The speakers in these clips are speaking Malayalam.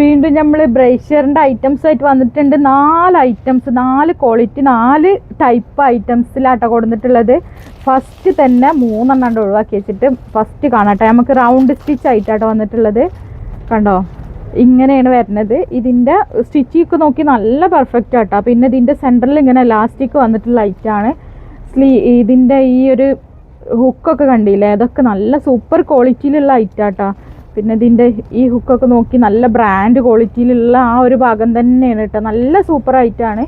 വീണ്ടും നമ്മൾ ബ്രേഷ്യറിൻ്റെ ഐറ്റംസ് ആയിട്ട് വന്നിട്ടുണ്ട്. 4 ഐറ്റംസ്, 4 ക്വാളിറ്റി, 4 ടൈപ്പ് ഐറ്റംസിലാട്ടോ കൊടുത്തിട്ടുള്ളത്. ഫസ്റ്റ് തന്നെ 3 എണ്ണം ഒഴിവാക്കി വെച്ചിട്ട് ഫസ്റ്റ് കാണാട്ടെ. നമുക്ക് റൗണ്ട് സ്റ്റിച്ച് ആയിട്ടാട്ടോ വന്നിട്ടുള്ളത്. കണ്ടോ, ഇങ്ങനെയാണ് വരുന്നത്. ഇതിൻ്റെ സ്റ്റിച്ചിക്ക് നോക്കി നല്ല പെർഫെക്റ്റ് ആട്ടോ. പിന്നെ ഇതിൻ്റെ സെൻറ്ററിൽ ഇങ്ങനെ ഇലാസ്റ്റിക് വന്നിട്ടുള്ള ഐറ്റാണ്. ഇതിൻ്റെ ഈ ഒരു ഹുക്കൊക്കെ കണ്ടില്ലേ, അതൊക്കെ നല്ല സൂപ്പർ ക്വാളിറ്റിയിലുള്ള ഐറ്റാട്ടോ. പിന്നെ ഇതിൻ്റെ ഈ ഹുക്കൊക്കെ നോക്കി നല്ല ബ്രാൻഡ് ക്വാളിറ്റിയിലുള്ള ആ ഒരു ഭാഗം തന്നെയാണ് കേട്ടോ. നല്ല സൂപ്പർ ആയിട്ടാണ്.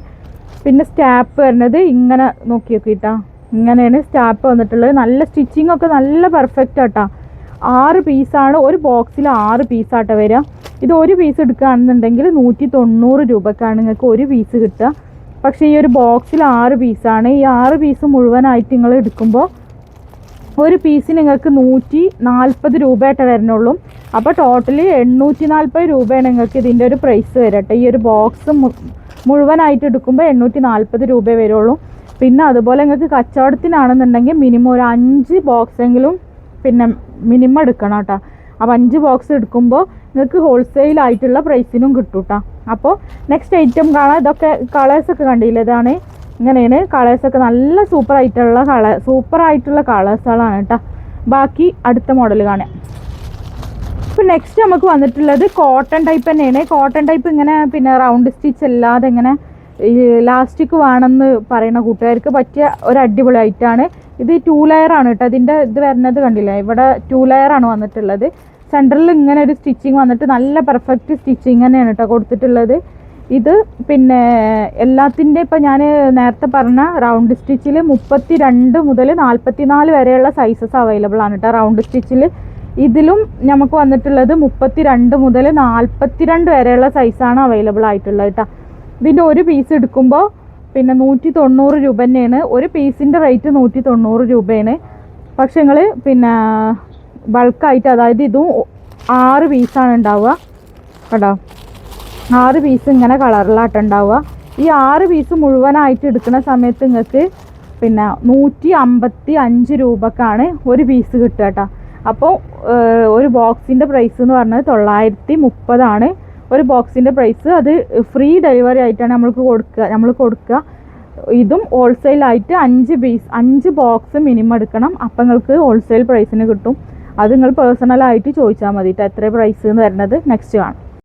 പിന്നെ സ്റ്റാപ്പ് വരുന്നത് ഇങ്ങനെ നോക്കി നോക്കിയിട്ടാ, ഇങ്ങനെയാണ് സ്റ്റാപ്പ് വന്നിട്ടുള്ളത്. നല്ല സ്റ്റിച്ചിങ് ഒക്കെ നല്ല പെർഫെക്റ്റ് ആട്ടോ. 6 പീസാണ്, ഒരു ബോക്സിൽ 6 പീസാട്ടോ വരിക. ഇത് ഒരു പീസ് എടുക്കുകയാണെന്നുണ്ടെങ്കിൽ 190 രൂപക്കാണ് നിങ്ങൾക്ക് ഒരു പീസ് കിട്ടുക. പക്ഷേ ഈ ഒരു ബോക്സിൽ 6 പീസാണ്. ഈ 6 പീസ് മുഴുവനായിട്ട് നിങ്ങൾ എടുക്കുമ്പോൾ ഒരു പീസിന് നിങ്ങൾക്ക് 140 രൂപയായിട്ട് വരുന്നുള്ളൂ. അപ്പോൾ ടോട്ടലി 840 രൂപയാണ് നിങ്ങൾക്ക് ഇതിൻ്റെ ഒരു പ്രൈസ് വരട്ടെ. ഈ ഒരു ബോക്സ് മുഴുവനായിട്ട് എടുക്കുമ്പോൾ 840 രൂപ വരുള്ളൂ. പിന്നെ അതുപോലെ നിങ്ങൾക്ക് കച്ചവടത്തിനാണെന്നുണ്ടെങ്കിൽ മിനിമം ഒരു 5 ബോക്സെങ്കിലും പിന്നെ മിനിമം എടുക്കണം കേട്ടോ. അപ്പോൾ 5 ബോക്സ് എടുക്കുമ്പോൾ നിങ്ങൾക്ക് ഹോൾസെയിൽ ആയിട്ടുള്ള പ്രൈസിനും കിട്ടും കേട്ടോ. അപ്പോൾ നെക്സ്റ്റ് ഐറ്റം കാണാം. ഇതൊക്കെ കളേഴ്സൊക്കെ കണ്ടില്ല, ഇതാണ് ഇങ്ങനെയാണ് കളേഴ്സൊക്കെ നല്ല സൂപ്പറായിട്ടുള്ള കളേഴ്സുകളാണ് കേട്ടോ. ബാക്കി അടുത്ത മോഡൽ കാണാം. ഇപ്പോൾ നെക്സ്റ്റ് നമുക്ക് വന്നിട്ടുള്ളത് കോട്ടൺ ടൈപ്പ് തന്നെയാണ്. കോട്ടൺ ടൈപ്പ് ഇങ്ങനെ പിന്നെ റൗണ്ട് സ്റ്റിച്ച് അല്ലാതെ ഇങ്ങനെ ഈ ലാസ്റ്റിക് വേണമെന്ന് പറയുന്ന കൂട്ടുകാർക്ക് പറ്റിയ ഒരു അടിപൊളി ഐറ്റാണ്. ഇത് 2 ലെയർ ആണ് കേട്ടോ. ഇതിൻ്റെ ഇത് വരുന്നത് കണ്ടില്ലേ, ഇവിടെ 2 ലെയർ ആണ് വന്നിട്ടുള്ളത്. സെൻറ്ററിൽ ഇങ്ങനെ ഒരു സ്റ്റിച്ചിങ് വന്നിട്ട് നല്ല പെർഫെക്റ്റ് സ്റ്റിച്ചിങ് തന്നെയാണ് കേട്ടോ കൊടുത്തിട്ടുള്ളത്. ഇത് പിന്നെ എല്ലാത്തിൻ്റെ ഇപ്പം ഞാൻ നേരത്തെ പറഞ്ഞ റൗണ്ട് സ്റ്റിച്ചിൽ 32 മുതൽ 44 വരെയുള്ള സൈസസ് അവൈലബിൾ ആണ് കേട്ടോ റൗണ്ട് സ്റ്റിച്ചിൽ. ഇതിലും നമുക്ക് വന്നിട്ടുള്ളത് 32 മുതൽ 42 വരെയുള്ള സൈസാണ് അവൈലബിൾ ആയിട്ടുള്ളത് കേട്ടോ. ഇതിൻ്റെ ഒരു പീസ് എടുക്കുമ്പോൾ പിന്നെ 190 രൂപ തന്നെയാണ്. ഒരു പീസിൻ്റെ റേറ്റ് 190 രൂപയാണ്. പക്ഷെ നിങ്ങൾ പിന്നെ ബൾക്കായിട്ട്, അതായത് ഇതും 6 പീസാണ് ഉണ്ടാവുക കേട്ടോ. 6 പീസ് ഇങ്ങനെ കളറിലായിട്ട് ഉണ്ടാവുക. ഈ 6 പീസ് മുഴുവനായിട്ട് എടുക്കുന്ന സമയത്ത് നിങ്ങൾക്ക് പിന്നെ 155 രൂപക്കാണ് ഒരു പീസ് കിട്ടുക കേട്ടോ. അപ്പോൾ ഒരു ബോക്സിൻ്റെ പ്രൈസ് എന്ന് പറഞ്ഞത് 930 ആണ് ഒരു ബോക്സിൻ്റെ പ്രൈസ്. അത് ഫ്രീ ഡെലിവറി ആയിട്ടാണ് നമ്മൾ കൊടുക്കുക. ഇതും ഹോൾസെയിലായിട്ട് 5 ബോക്സ് മിനിമം എടുക്കണം. അപ്പം നിങ്ങൾക്ക് ഹോൾസെയിൽ പ്രൈസിന് കിട്ടും. അത് നിങ്ങൾ പേഴ്സണലായിട്ട് ചോദിച്ചാൽ മതി എത്ര പ്രൈസ് എന്ന് വരുന്നത്. നെക്സ്റ്റ് കാണാം.